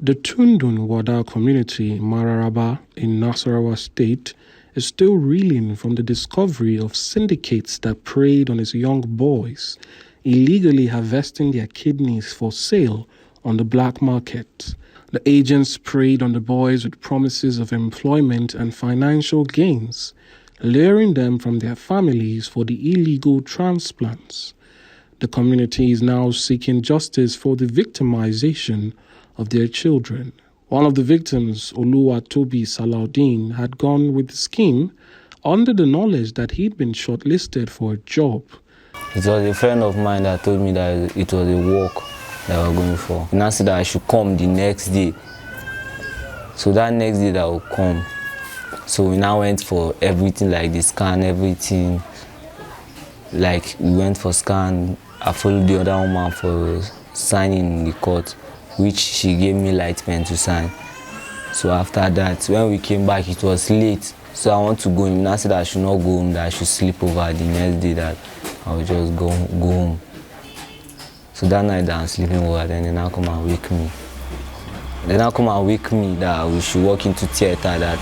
The Tudun Wada community, Mararaba, in Nassarawa state, is still reeling from the discovery of syndicates that preyed on its young boys, illegally harvesting their kidneys for sale on the black market. The agents preyed on the boys with promises of employment and financial gains, luring them from their families for the illegal transplants. The community is now seeking justice for the victimization of their children. One of the victims, Toby Salaudeen, had gone with the scheme under the knowledge that he'd been shortlisted for a job. It was a friend of mine that told me that it was a work that we were going for. And I said that I should come the next day. So that next day that will come. So we now went for everything, like the scan, everything. Like we went for scan. I followed the other woman for signing in the court, which she gave me light pen to sign. So after that, when we came back, it was late. So I want to go home. And I said I should not go home, that I should sleep over the next day, that I would just go home. So that night that I'm sleeping over, then they now come and wake me. They now come and wake me that we should walk into theater, that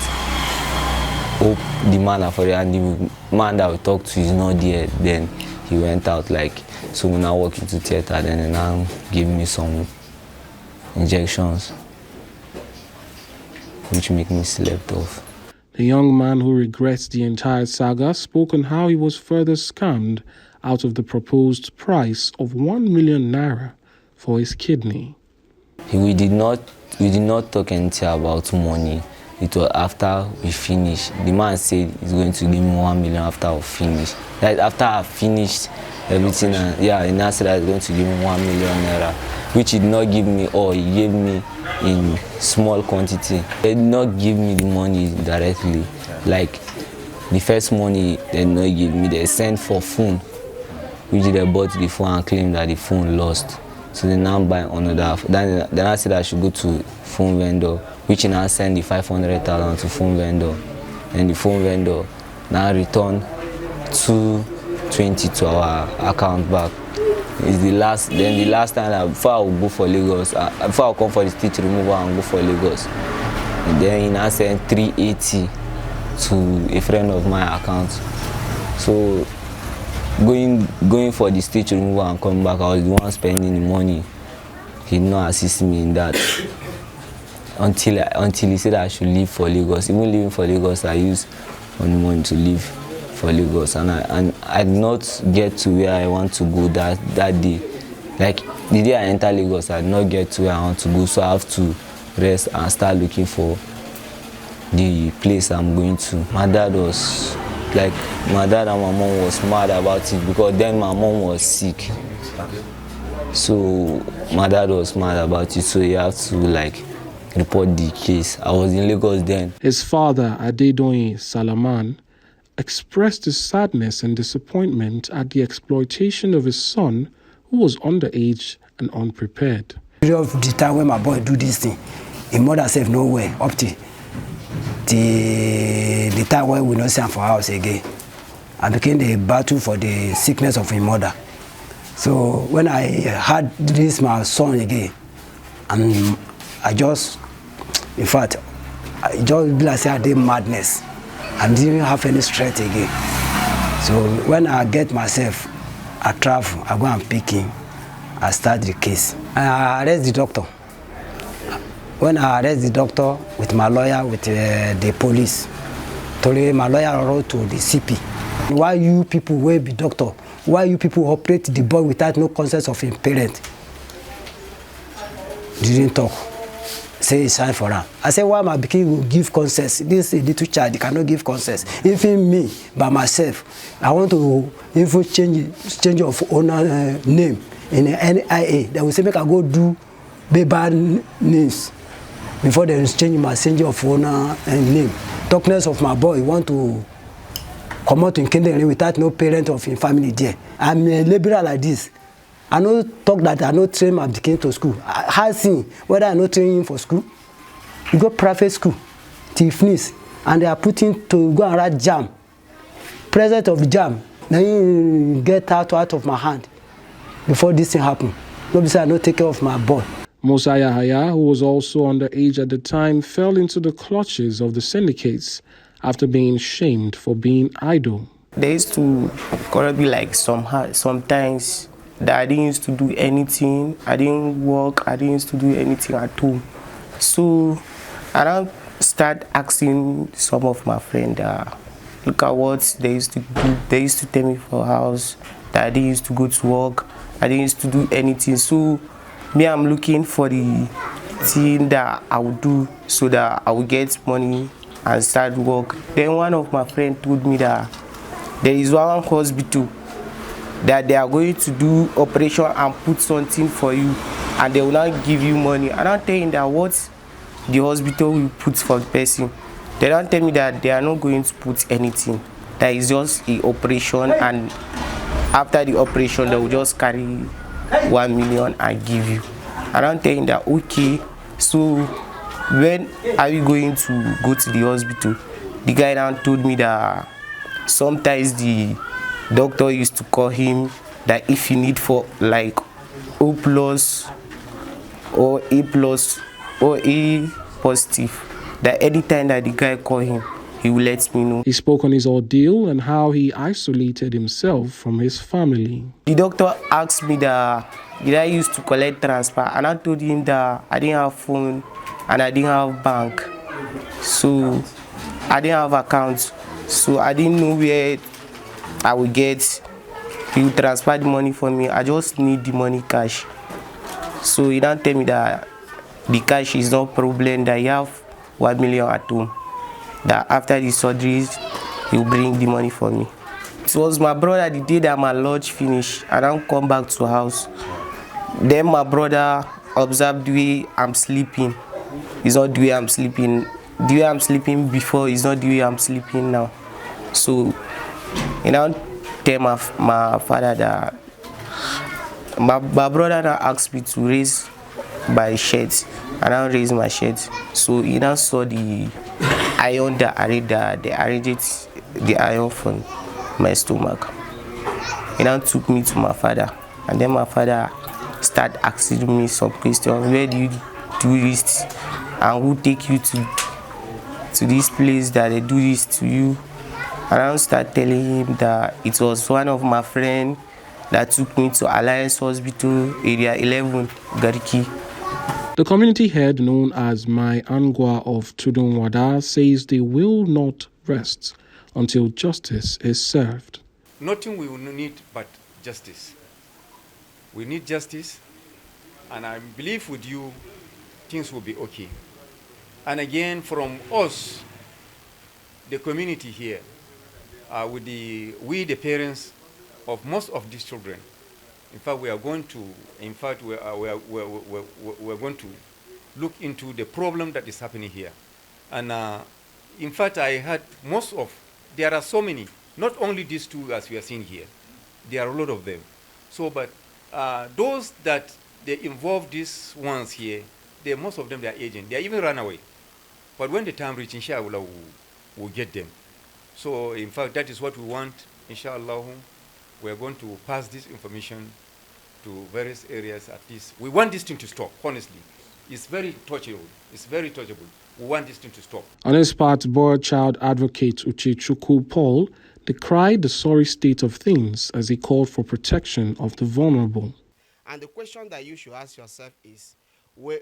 hope the man are for it, and the man that we talked to is not there. Then he went out, like, so we now walk into theater, then they now give me some injections, which make me slept off. The young man, who regrets the entire saga, spoke on how he was further scammed out of the proposed price of 1 million naira for his kidney. We did not talk anything about money. It was after we finished. The man said he's going to give me 1 million after I finish. Like after I finished everything, and yeah, and I said that he's going to give me 1 million naira, which he did not give me all. He gave me in small quantity. They did not give me the money directly. Like the first money they did not give me. They sent for phone, which they bought the phone and claimed that the phone lost. So they now buy another. Then I said I should go to phone vendor, which he now send the 500,000 to phone vendor, and the phone vendor now return 220 to our account back. It's the last. Then the last time that before I will go for Lagos, before I come for the state removal and go for Lagos, and then he now sent 380 to a friend of my account. So going for the state removal and coming back, I was the one spending the money. He did not assist me in that until he said I should leave for Lagos. Even leaving for Lagos, I used only money to leave for Lagos, and I did not get to where I want to go that day. Like the day I enter Lagos, I did not get to where I want to go, so I have to rest and start looking for the place I'm going to. My dad and my mom was mad about it, because then my mom was sick. So my dad was mad about it, so he had to report the case. I was in Lagos then. His father, Adedoyin Salaman, expressed his sadness and disappointment at the exploitation of his son, who was underage and unprepared. The time when my boy do this thing, his mother said nowhere up to the time when we not see him for house again. I became the battle for the sickness of his mother. So when I had this my son again, and I just, in fact, I just like I did madness. I didn't have any strength again. So when I get myself, I travel, I go and pick him, I start the case. I arrest the doctor. When I arrest the doctor with my lawyer, with the police, my lawyer wrote to the CP. Why you people will be doctor? Why you people operate the boy without no consent of his parent? Didn't talk. Say it's time for her. I said, why my pikin will give consent? This little child, they cannot give consent. Even me, by myself, I want to even change of owner name in the NIA. They will say, make I go do baby names before they change my change of owner name. Darkness of my boy want to come out in Kingdom without no parent of his family there. I'm a liberal like this. I no talk that I no train my pikin to school. I seen whether I no train him for school. You go private school, till finish, and they are putting to go and write jam. Present of jam, then you get out of my hand before this thing happen. Nobody say I no take care of my boy. Musa Yahaya, who was also underage at the time, fell into the clutches of the syndicates after being shamed for being idle. There used to be like sometimes that I didn't used to do anything. I didn't work. I didn't used to do anything at home. So I don't start asking some of my friends, look at what they used to do. They used to tell me for house that I didn't used to go to work. I didn't used to do anything. So me, I'm looking for the thing that I would do so that I would get money and start work. Then one of my friends told me that there is one hospital that they are going to do operation and put something for you, and they will not give you money. And I'm telling that what the hospital will put for the person. They don't tell me that they are not going to put anything. That is just an operation, and after the operation, they will just carry 1 million and give you. And I'm telling that okay. So when are we going to go to the hospital? The guy now told me that sometimes the doctor used to call him that if you need for like O plus or A plus or A positive, that anytime that the guy call him, he will let me know. He spoke on his ordeal and how he isolated himself from his family. The doctor asked me that did I used to collect transfer, and I told him that I didn't have phone and I didn't have bank, so I didn't have account, so I didn't know where I would get. He will transfer the money for me. I just need the money cash. So he don't tell me that the cash is no problem, that you have 1 million at home, that after the surgeries he will bring the money for me. It was my brother the day that my lodge finished, and I don't come back to house. Then my brother observed the way I'm sleeping. It's not the way I'm sleeping. The way I'm sleeping before is not the way I'm sleeping now. So you know, tell my father that my brother now asked me to raise my shirt, and I raised my shirt. So he now saw the iron that they arranged the iron from my stomach. He now took me to my father, and then my father started asking me some questions. Where do you do this, and who take you to this place that they do this to you? And I started telling him that it was one of my friends that took me to Alliance Hospital, Area 11, Gariki. The community head known as My Angwa of Tudun Wada says they will not rest until justice is served. Nothing we will need but justice. We need justice, and I believe with you things will be okay. And again, from us, the community here, we the parents of most of these children, in fact, we are going to look into the problem that is happening here. And in fact, I had there are so many, not only these two as we are seeing here, there are a lot of them. So, but those that they involve these ones here, most of them, they are agents. They are even run away. But when the time reaches, inshallah, we'll get them. So, in fact, that is what we want, inshallah. We are going to pass this information to various areas at least. We want this thing to stop, honestly. It's very touchable. It's very touchable. We want this thing to stop. On his part, boy child advocate Uchechuku Paul decried the sorry state of things as he called for protection of the vulnerable. And the question that you should ask yourself is, where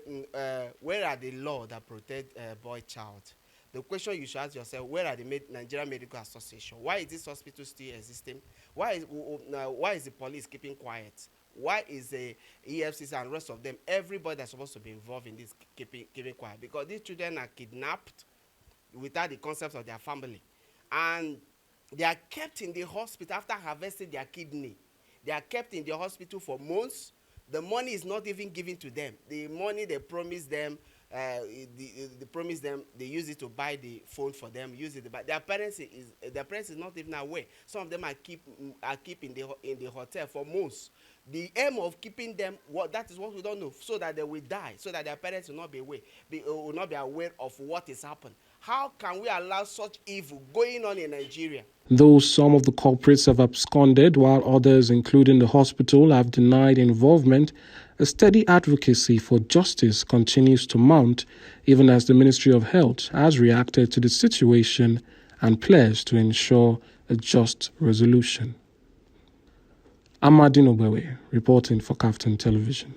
are the laws that protect boy child? The question you should ask yourself, where are the Nigerian Medical Association? Why is this hospital still existing? Why is the police keeping quiet? Why is the EFCC and the rest of them, everybody that's supposed to be involved in this, keeping quiet? Because these children are kidnapped without the consent of their family. And they are kept in the hospital after harvesting their kidney. They are kept in the hospital for months. The money is not even given to them. The money they promised them, they use it to buy the phone for them, use it to buy. Their parents is not even aware. Some of them are keep in the hotel for months. The aim of keeping them, that is what we don't know, so that they will die, so that their parents will not be aware of what is happening. How can we allow such evil going on in Nigeria? Though some of the culprits have absconded, while others, including the hospital, have denied involvement, a steady advocacy for justice continues to mount, even as the Ministry of Health has reacted to the situation and pledged to ensure a just resolution. Amadin Ogbewe, reporting for KAFTAN Television.